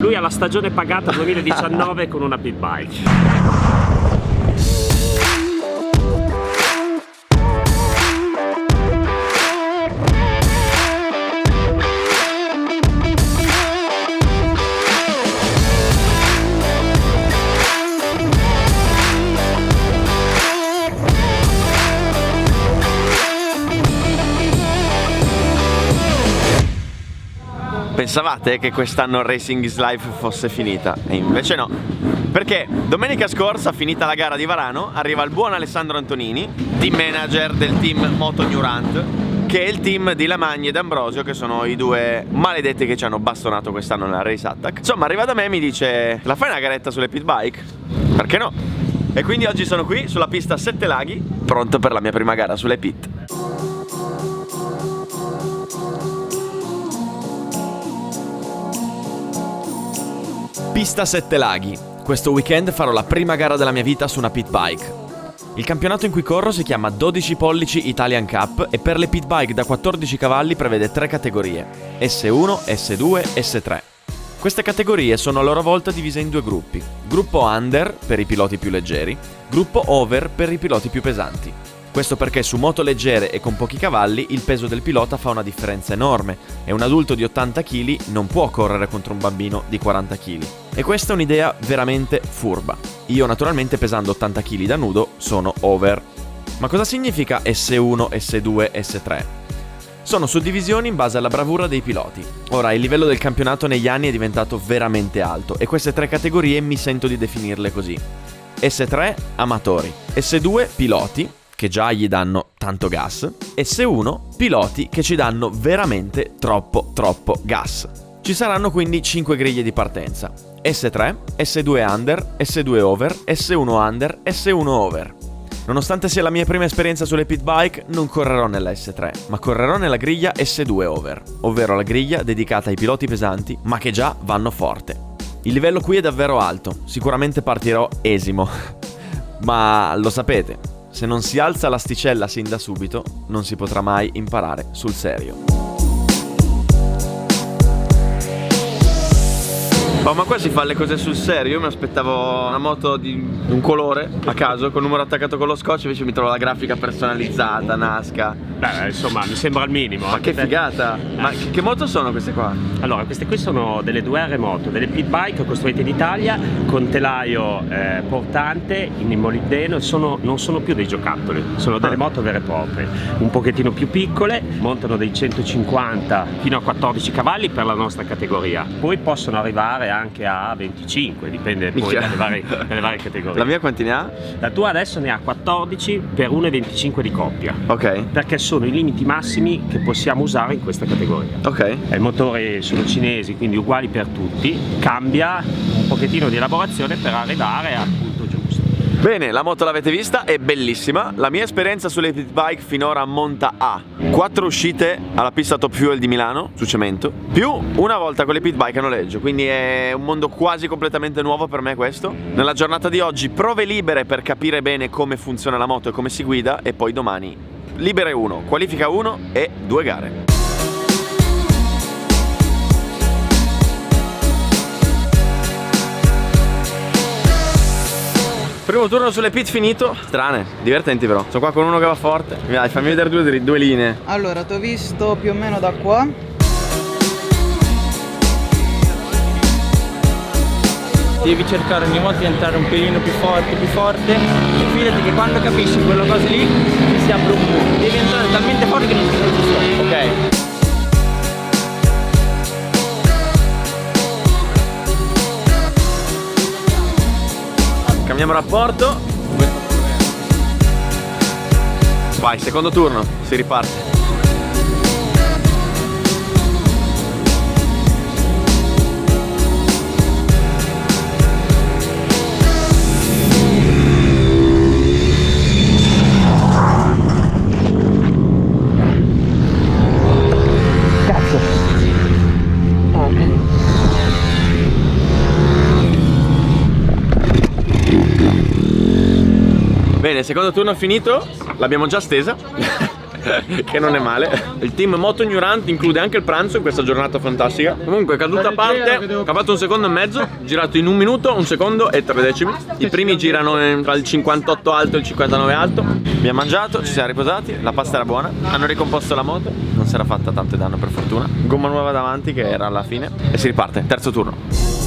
Lui ha la stagione pagata 2019 con una pit bike. Pensavate che quest'anno Racing is Life fosse finita? E invece no. Perché domenica scorsa, finita la gara di Varano, arriva il buon Alessandro Antonini, team manager del team Moto Newrant, che è il team di Lamagna ed Ambrosio, che sono i due maledetti che ci hanno bastonato quest'anno nella Race Attack. Insomma, arriva da me e mi dice: la fai una garetta sulle pit bike? Perché no? E quindi oggi sono qui sulla pista Sette Laghi, pronto per la mia prima gara sulle pit. Pista Sette Laghi. Questo weekend farò la prima gara della mia vita su una pit bike. Il campionato in cui corro si chiama 12 pollici Italian Cup e per le pit bike da 14 cavalli prevede 3 categorie: S1, S2, S3. Queste categorie sono a loro volta divise in 2 gruppi: gruppo under per i piloti più leggeri, gruppo over per i piloti più pesanti. Questo perché su moto leggere e con pochi cavalli il peso del pilota fa una differenza enorme e un adulto di 80 kg non può correre contro un bambino di 40 kg. E questa è un'idea veramente furba. Io naturalmente pesando 80 kg da nudo sono over. Ma cosa significa S1, S2, S3? Sono suddivisioni in base alla bravura dei piloti. Ora, il livello del campionato negli anni è diventato veramente alto e queste 3 categorie mi sento di definirle così: S3 amatori, S2 piloti, che già gli danno tanto gas, S1 piloti che ci danno veramente troppo gas. Ci saranno quindi 5 griglie di partenza: S3, S2 under, S2 over, S1 under, S1 over. Nonostante sia la mia prima esperienza sulle pit bike, non correrò nella S3, ma correrò nella griglia S2 over, ovvero la griglia dedicata ai piloti pesanti ma che già vanno forte. Il livello qui è davvero alto, sicuramente partirò esimo, ma lo sapete, se non si alza l'asticella sin da subito, non si potrà mai imparare sul serio. Oh, ma qua si fa le cose sul serio? Io mi aspettavo una moto di un colore a caso, con il numero attaccato con lo scotch, invece mi trovo la grafica personalizzata, Nasca. Beh, insomma, mi sembra il minimo. Ma che figata! Ma che moto sono queste qua? Allora, queste qui sono delle 2R moto, delle pit bike costruite in Italia, con telaio portante in molibdeno, non sono più dei giocattoli, sono delle moto vere e proprie, un pochettino più piccole, montano dei 150 fino a 14 cavalli per la nostra categoria, poi possono arrivare anche a 25, dipende poi dalle varie categorie. La mia quanti ne ha? La tua adesso ne ha 14 per 1,25 di coppia. Ok. Perché sono i limiti massimi che possiamo usare in questa categoria. Ok. I motori sono cinesi, quindi uguali per tutti. Cambia un pochettino di elaborazione per arrivare al punto giusto. Bene, la moto l'avete vista, è bellissima. La mia esperienza sulle pit bike finora ammonta a 4 uscite alla pista Top Fuel di Milano, su cemento, più una volta con le pit bike a noleggio, quindi è un mondo quasi completamente nuovo per me questo. Nella giornata di oggi prove libere per capire bene come funziona la moto e come si guida, e poi domani libere 1, qualifica 1 e 2 gare. Primo turno sulle pit finito. Strane, divertenti però. Sono qua con uno che va forte. Dai, fammi vedere due linee. Allora, ti ho visto più o meno da qua. Devi cercare ogni volta di entrare un pelino più forte. E fidati che quando capisci quella cosa lì ti si apre un po'. Devi entrare talmente forte che non ti stoppi. Ok. Cambiamo rapporto. Vai, secondo turno, si riparte. Bene, secondo turno finito, l'abbiamo già stesa. che non è male. Il team Moto Ignorante include anche il pranzo in questa giornata fantastica. Comunque caduta a parte, ho fatto 1 secondo e mezzo, girato in 1 minuto, 1 secondo e 3 decimi. I primi girano tra il 58 alto e il 59 alto. Abbiamo mangiato, ci siamo riposati, la pasta era buona, hanno ricomposto la moto, non si era fatta tanto danno per fortuna. Gomma nuova davanti che era alla fine e si riparte, terzo turno.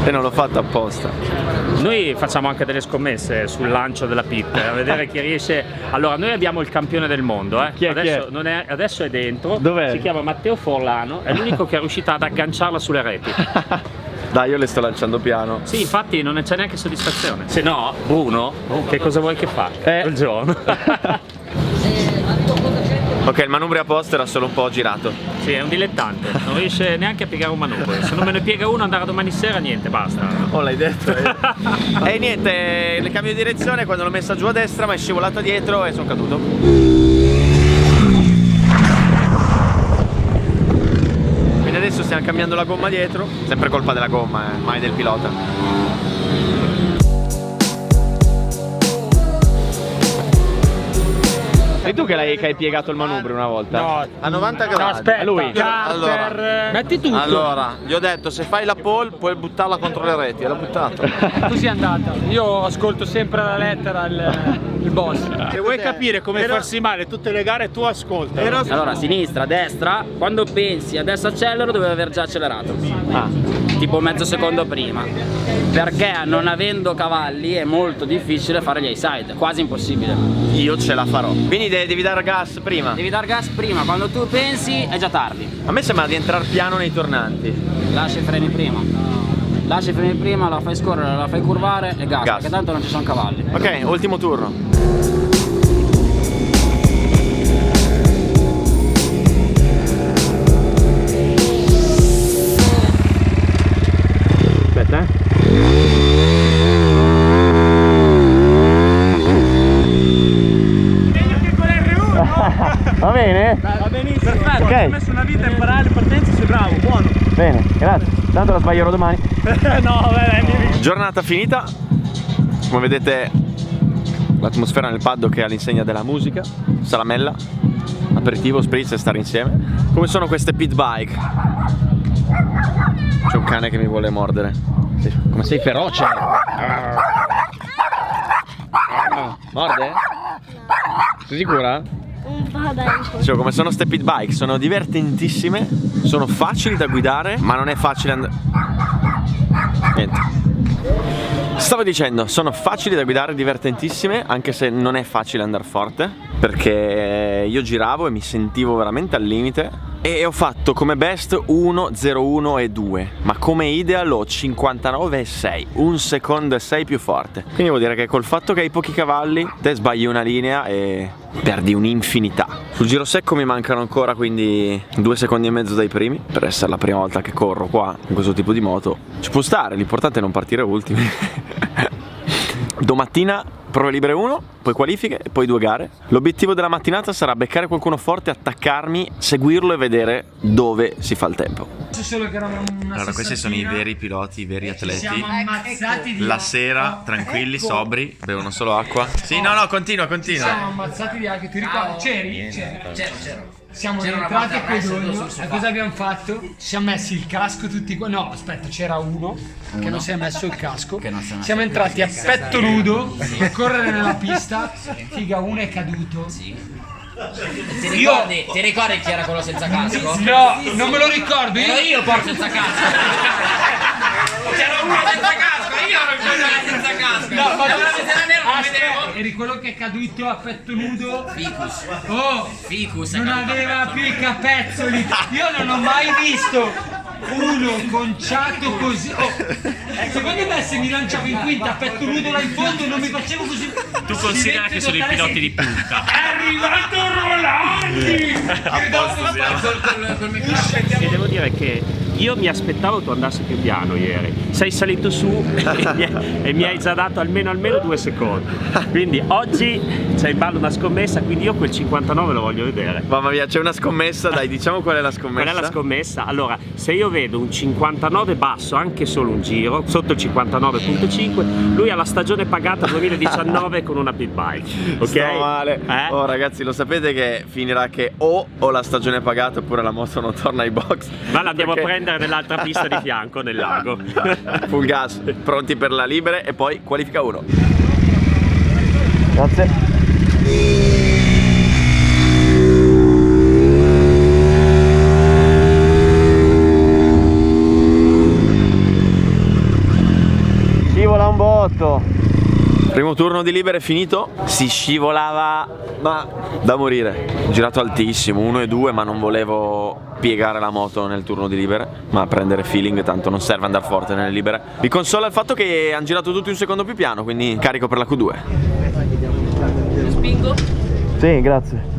E non l'ho fatta apposta. Noi facciamo anche delle scommesse sul lancio della pit, a vedere chi riesce. Allora, noi abbiamo il campione del mondo, Chi è? Adesso, Chi è? non è, adesso è dentro. Dov'è? Si chiama Matteo Forlano, è l'unico che è riuscito ad agganciarla sulle reti. Dai, io le sto lanciando piano. Sì, infatti non c'è neanche soddisfazione. Se no, Bruno, che cosa vuoi che fa? Il giorno. Ok, il manubrio a posto era solo un po' girato. Sì, è un dilettante, non riesce neanche a piegare un manubrio. Se non me ne piega uno andare domani sera, niente, basta. Oh, l'hai detto. E niente, il cambio di direzione quando l'ho messa giù a destra mi è scivolata dietro e sono caduto. Quindi adesso stiamo cambiando la gomma dietro. Sempre colpa della gomma, mai del pilota. Sei tu che hai piegato il manubrio una volta? No, A 90 gradi. aspetta, lui. Allora, metti tutto. allora, gli ho detto se fai la pole puoi buttarla contro le reti, e l'ho buttata. Tu sei andata, io ascolto sempre la lettera il boss. Se vuoi capire come farsi male tutte le gare, tu ascolta. Allora, sinistra, destra, quando pensi adesso accelero dovevi aver già accelerato. Tipo mezzo secondo prima. Perché non avendo cavalli è molto difficile fare gli high-side, quasi impossibile. Io ce la farò. Quindi devi dare gas prima. Devi dar gas prima, quando tu pensi è già tardi. A me sembra di entrare piano nei tornanti. Lascia i freni prima. Lascia i freni prima, la fai scorrere, la fai curvare e gas. Perché tanto non ci sono cavalli. Ok, ultimo turno. Aspetta, Va bene? Va benissimo. Perfetto, Ok. ho messo una vita a imparare le partenze, sei bravo, buono. Bene, grazie. Tanto la sbaglierò domani. No, vabbè, Giornata finita. Come vedete l'atmosfera nel paddock è all'insegna della musica, salamella, aperitivo, spritz e stare insieme. Come sono queste pit bike? C'è un cane che mi vuole mordere. Come sei feroce! Morde? Sei sicura? Dicevo, come sono ste pit bike? Sono divertentissime, sono facili da guidare, ma non è facile andare. Niente. Stavo dicendo, sono facili da guidare, divertentissime, anche se non è facile andare forte, perché io giravo e mi sentivo veramente al limite. E ho fatto come best 1.01 e 2, ma come ideal ho 59 e 6, 1 secondo e 6 più forte. Quindi vuol dire che col fatto che hai pochi cavalli, te sbagli una linea e perdi un'infinità. Sul giro secco mi mancano ancora quindi 2 secondi e mezzo dai primi, per essere la prima volta che corro qua in questo tipo di moto. Ci può stare, l'importante è non partire ultimi. Domattina prove libere 1, poi qualifiche e poi 2 gare. L'obiettivo della mattinata sarà beccare qualcuno forte, attaccarmi, seguirlo e vedere dove si fa il tempo. Solo che eravamo una Allora, questi sono i veri piloti, i veri atleti. siamo ammazzati di La sera, tranquilli, sobri, bevono solo acqua. Sì, no, continua. siamo ammazzati di alcol. Ti ricordi? C'eri? C'ero. Siamo entrati a Codogno e cosa abbiamo fatto? Ci siamo messi il casco tutti qua. No, aspetta, c'era uno che non si è messo il casco. Siamo entrati a petto nudo a correre nella pista. Figa, uno è caduto. Ti ricordi chi era quello senza casco? No, non me lo ricordo. Io porto senza casco. C'era uno senza casco, io ero quello senza casco. No, ma vedevo. eri quello che è caduto a petto nudo. Ficus. Oh, Ficus. non aveva più i capezzoli. Io non ho mai visto uno conciato così. Secondo me se mi lanciavo in quinta a petto nudo là in fondo non mi facevo così. Tu considera che sono i piloti di punta. È arrivato Rolandi! E devo dire che io mi aspettavo tu andassi più piano ieri. Sei salito su e mi hai già dato almeno 2 secondi. Quindi oggi c'è in ballo una scommessa, quindi io quel 59 lo voglio vedere. Mamma mia, c'è una scommessa, dai, diciamo qual è la scommessa. Qual è la scommessa? Allora, se io vedo un 59 basso, anche solo un giro, sotto il 59.5, lui ha la stagione pagata 2019 con una pit bike. Ok? Sto male. Oh ragazzi, lo sapete che finirà che o ho la stagione pagata oppure la moto non torna ai box. Ma l'andiamo a prendere nell'altra pista di fianco, nel lago. Full gas, pronti per la libere e poi qualifica 1. Grazie. Scivola un botto. Primo turno di libere finito, si scivolava ma da morire. Girato altissimo, 1 e 2, ma non volevo piegare la moto nel turno di libere, ma prendere feeling, tanto non serve andare forte nelle libere. Mi consola il fatto che hanno girato tutti un secondo più piano, quindi carico per la Q2. Spingo? Sì, grazie.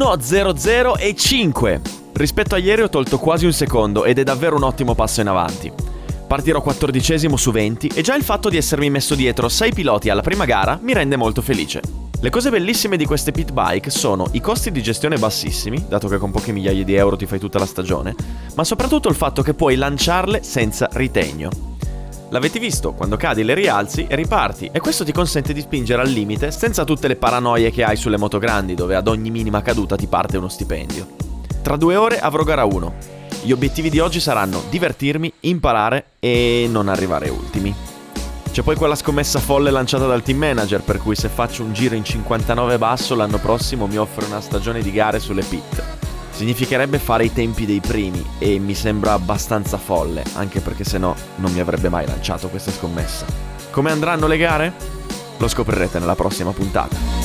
Sono 0-0 e 5. Rispetto a ieri ho tolto quasi un secondo ed è davvero un ottimo passo in avanti. Partirò 14esimo su 20 e già il fatto di essermi messo dietro 6 piloti alla prima gara mi rende molto felice. Le cose bellissime di queste pit bike sono i costi di gestione bassissimi, dato che con poche migliaia di euro ti fai tutta la stagione, ma soprattutto il fatto che puoi lanciarle senza ritegno. L'avete visto, quando cadi le rialzi e riparti, e questo ti consente di spingere al limite senza tutte le paranoie che hai sulle moto grandi, dove ad ogni minima caduta ti parte uno stipendio. Tra 2 ore avrò gara 1. Gli obiettivi di oggi saranno divertirmi, imparare e non arrivare ultimi. C'è poi quella scommessa folle lanciata dal team manager, per cui se faccio un giro in 59 basso l'anno prossimo mi offre una stagione di gare sulle pit. Significherebbe fare i tempi dei primi e mi sembra abbastanza folle, anche perché sennò non mi avrebbe mai lanciato questa scommessa. Come andranno le gare? Lo scoprirete nella prossima puntata.